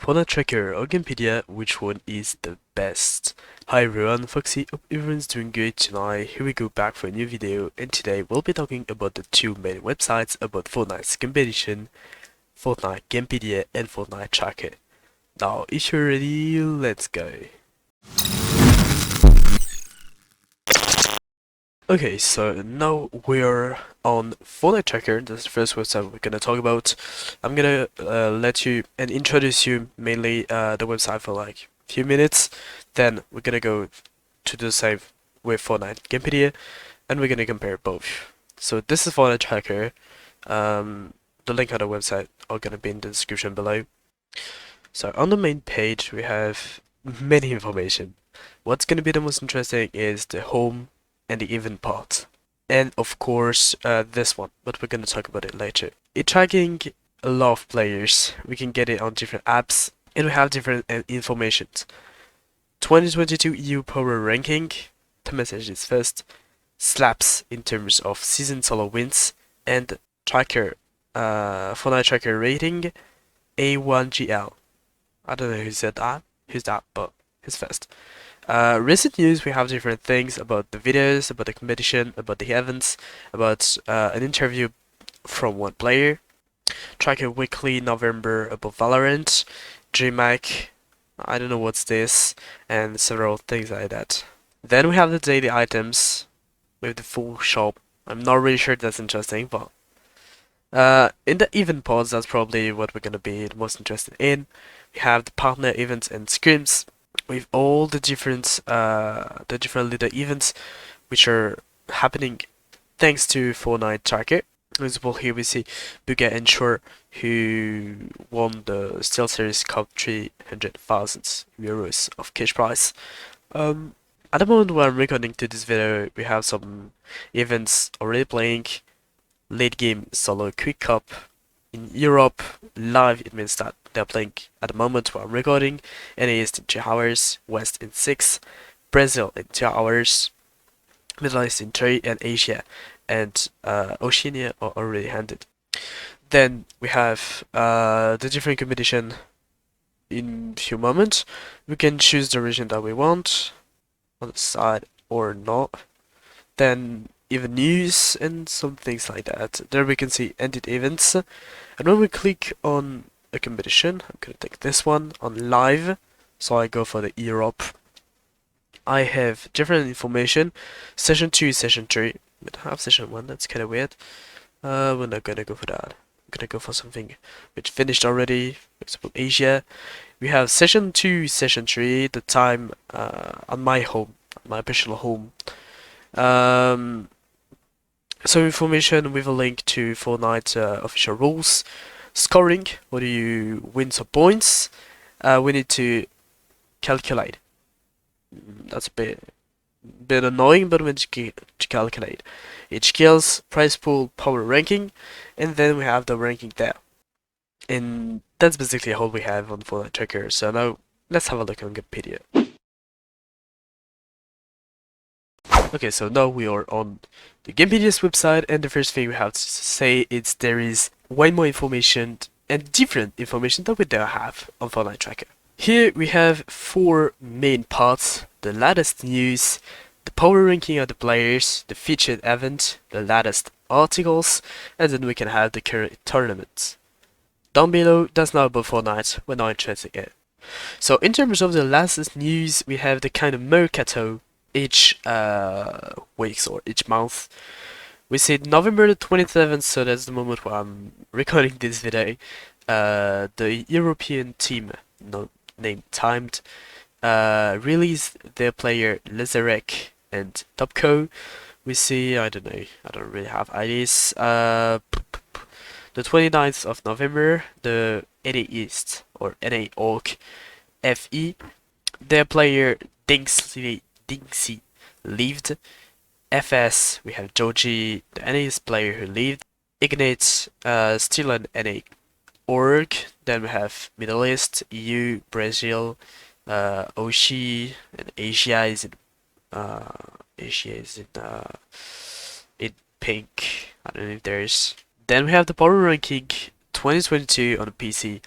Fortnite Tracker or GAMEPEDIA, which one is the best? Hi everyone, Foxy, hope everyone's doing good tonight. Here we go back for a new video, and today we'll be talking about the two main websites about Fortnite's competition, Fortnite GAMEPEDIA and Fortnite Tracker. Now, if you're ready, let's go. Okay, so now we're on Fortnite Tracker. That's the first website we're gonna talk about. I'm gonna let you and introduce you mainly the website for like a few minutes. Then we're gonna go to the same with Fortnite Gamepedia, and we're gonna compare both. So this is Fortnite Tracker. The link on the website are gonna be in the description below. So on the main page we have many information. What's gonna be the most interesting is the home and the event part. And of course, this one, but we're gonna talk about it later. It's tracking a lot of players. We can get it on different apps, and we have different informations. 2022 EU Power Ranking, the message is first, slaps in terms of season solo wins, and tracker, Fortnite tracker rating, A1GL. I don't know who said that, but he's first. Recent news, we have different things about the videos, about the competition, about the events, about an interview from one player, Tracker Weekly November about Valorant, GMAC, I don't know what's this, and several things like that. Then we have the daily items with the full shop. I'm not really sure that's interesting, but in the event pods, that's probably what we're gonna be the most interested in. We have the partner events and scrims with all the different little events which are happening thanks to Fortnite Tracker. For example, here we see Buga and Shore who won the Steel Series Cup 300,000 euros of cash prize. At the moment where I'm recording to this video, we have some events already playing. Late game solo quick cup in Europe live. It means that they're playing at the moment where I'm recording, and East in 2 hours, West in 6, Brazil in 2 hours, Middle East in 3, and Asia and Oceania are already handed. Then we have the different competition in a few moments. We can choose the region that we want on the side or not. Then even news and some things like that. There we can see ended events, and when we click on a competition, I'm gonna take this one on live, so I go for the Europe. I have different information, session 2, session 3, we don't have session 1, that's kinda weird. We're not gonna go for that. I'm gonna go for something which finished already, for example Asia. We have session 2, session 3, the time on my home, my personal home. Some information with a link to Fortnite official rules. Scoring, what do you win some points? We need to calculate. That's a bit annoying, but we need to calculate. Each skills, prize pool, power ranking, and then we have the ranking there. And that's basically all we have on Fortnite Tracker. So now let's have a look on Wikipedia. Okay, so now we are on the GamePedia's website, and the first thing we have to say is there is way more information and different information that we don't have on Fortnite Tracker. Here we have 4 main parts: the latest news, the power ranking of the players, the featured event, the latest articles, and then we can have the current tournaments. Down below, that's not about Fortnite, we're not interested in it. So in terms of the latest news, we have the kind of mercato each weeks or each month. We see November the 27th, so that's the moment where I'm recording this video. The European team, no name timed, released their player Lazarek and Topco. We see, I don't know, I don't really have ideas. The 29th of November, the NA East or NA Orc FE, their player Dingsy lived. FS, we have Joji, the NA's player who lived. Ignite, still an NA org. Then we have Middle East, EU, Brazil, Oshi, and Asia is in pink. I don't know if there's. Then we have the power ranking 2022 on the PC.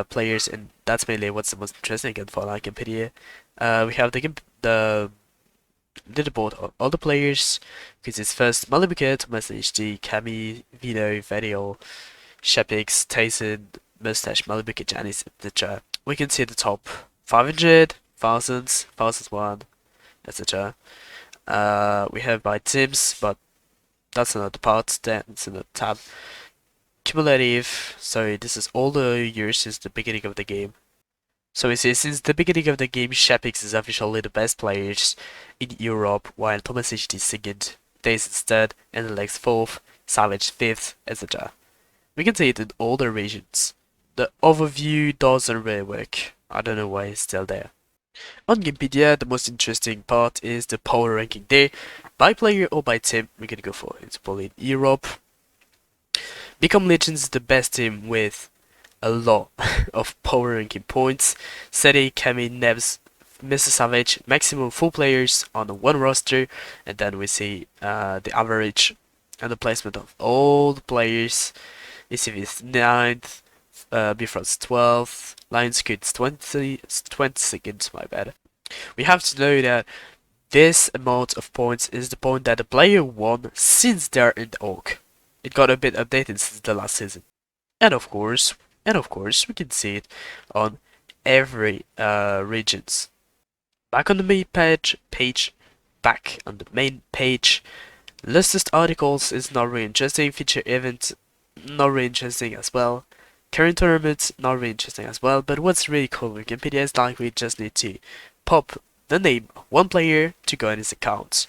players, and that's mainly what's the most interesting in Fortnite GAMEPEDIA. We have the leaderboard of all the players, because it's first Malibuket, Thomas HD, Cammy, Vino, Video, Shepix, Tyson, Mustache, Malibuket, Janice, etc. We can see the top 500, thousands, 1001, etc. We have by teams, but that's another part, that's another tab. Cumulative, so this is all the years since the beginning of the game. So we see since the beginning of the game, Shepix is officially the best players in Europe, while Thomas HD is second, Days is third, and Alex fourth, Savage fifth, etc. We can see it in all the regions. The overview doesn't really work. I don't know why it's still there. On GamePedia, the most interesting part is the power ranking there. By player or by team, we're gonna go for example in Europe. Become Legends is the best team with a lot of power ranking points. Seti, Kami, Nebs, Mr. Savage, maximum 4 players on one roster, and then we see the average and the placement of all the players. ECV is 9th, Bifrost's 12th, Lionscoot's 22nd, my bad. We have to know that this amount of points is the point that the player won since they're in the org. It got a bit updated since the last season. And of course, we can see it on every regions. Back on the main page, latest articles is not really interesting. Feature events, not really interesting as well. Current tournaments, not really interesting as well. But what's really cool with GamePedia is like we just need to pop the name of one player to go in his account.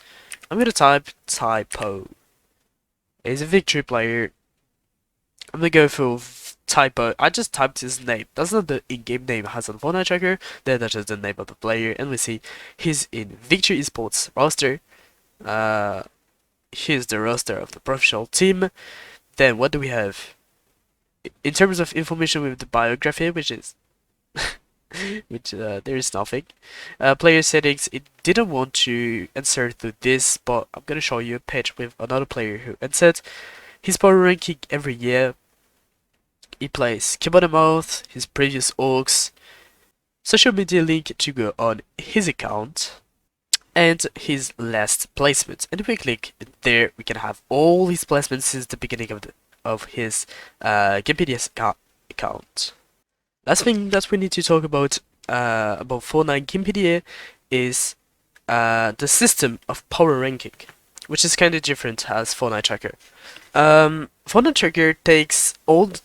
I'm gonna type typo. He's a VCTRY player. I'm gonna go for typo. I just typed his name. That's not the in-game name it has on Fortnite Tracker. Then that's just the name of the player, and we see he's in VCTRY Esports roster. Here's the roster of the professional team. Then what do we have? In terms of information with the biography, which is there is nothing. Player settings, it didn't want to insert through this, but I'm gonna show you a page with another player who inserts his power ranking every year. He plays keyboard and mouse, his previous orgs, social media link to go on his account, and his last placement. And if we click there, we can have all his placements since the beginning of his GamePedia account. Last thing that we need to talk about Fortnite GamePedia is the system of power ranking, which is kind of different as Fortnite Tracker. Fortnite Tracker takes all the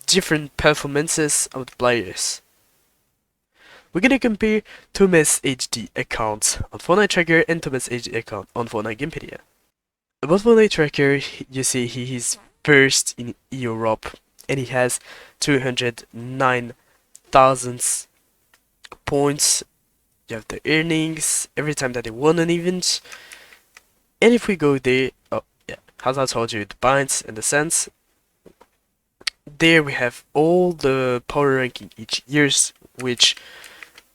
different performances of the players. We're gonna compare Thomas HD accounts on Fortnite Tracker and Thomas HD account on Fortnite GamePedia. About Fortnite Tracker, you see he is first in Europe and he has 209,000 points. You have the earnings every time that they won an event. And if we go there, oh yeah, as I told you, the binds and the cents. There we have all the power ranking each years, which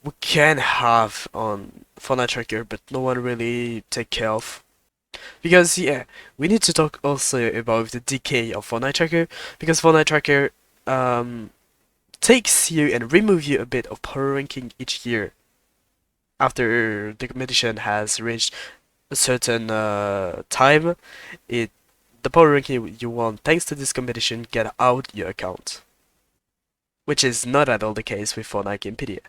we can have on Fortnite Tracker, but no one really take care of. Because yeah, we need to talk also about the decay of Fortnite Tracker, because Fortnite Tracker takes you and remove you a bit of power ranking each year after the competition has reached a certain time. The power ranking you want thanks to this competition get out your account, which is not at all the case with Fortnite GamePedia.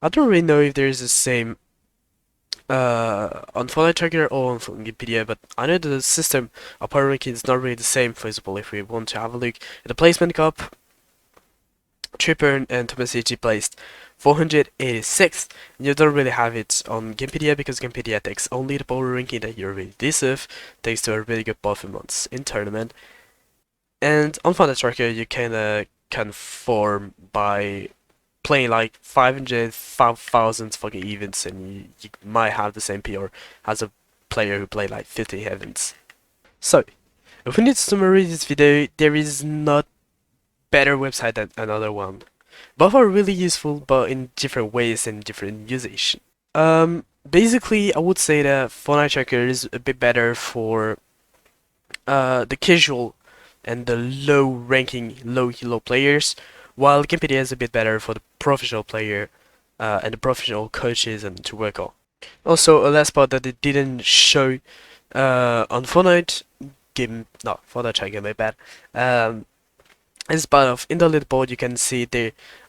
I don't really know if there is the same on Fortnite Tracker or on GamePedia, but I know the system of power ranking is not really the same. For example, if we want to have a look at the placement cup, Tripper and Thomas HG placed 486th. You don't really have it on GamePedia because GamePedia takes only the power ranking that you really deserve, thanks to a really good performance in tournament. And on Fortnite Tracker, you kinda can form by playing like 5,000 fucking events, and you might have the same PR as a player who played like 50 events. So, if we need to summarize this video, there is not better website than another one. Both are really useful, but in different ways and different usage. Basically, I would say that Fortnite Tracker is a bit better for the casual and the low ranking, low elo players, while GamePedia is a bit better for the professional player and the professional coaches and to work on. Also, a last part that it didn't show on Fortnite Fortnite check my bad. As part of in the leaderboard, you can see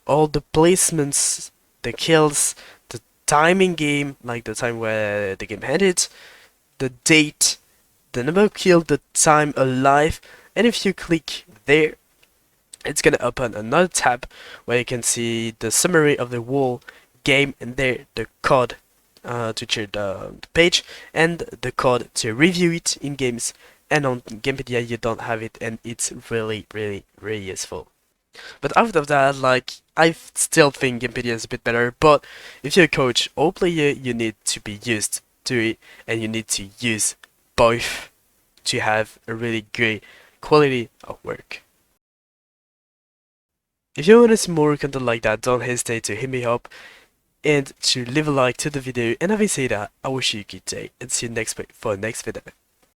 all the placements, the kills, the timing game, like the time where the game ended, the date, the number of kills, the time alive, and if you click there, it's gonna open another tab where you can see the summary of the whole game, and there the code to check the page and the code to review it in games. And on Gamepedia you don't have it, and it's really useful. But after that, like, I still think Gamepedia is a bit better, but if you're a coach or player, you need to be used to it, and you need to use both to have a really great quality of work. If you want to see more content like that, don't hesitate to hit me up and to leave a like to the video. And having said that, I wish you a good day and see you next week for the next video.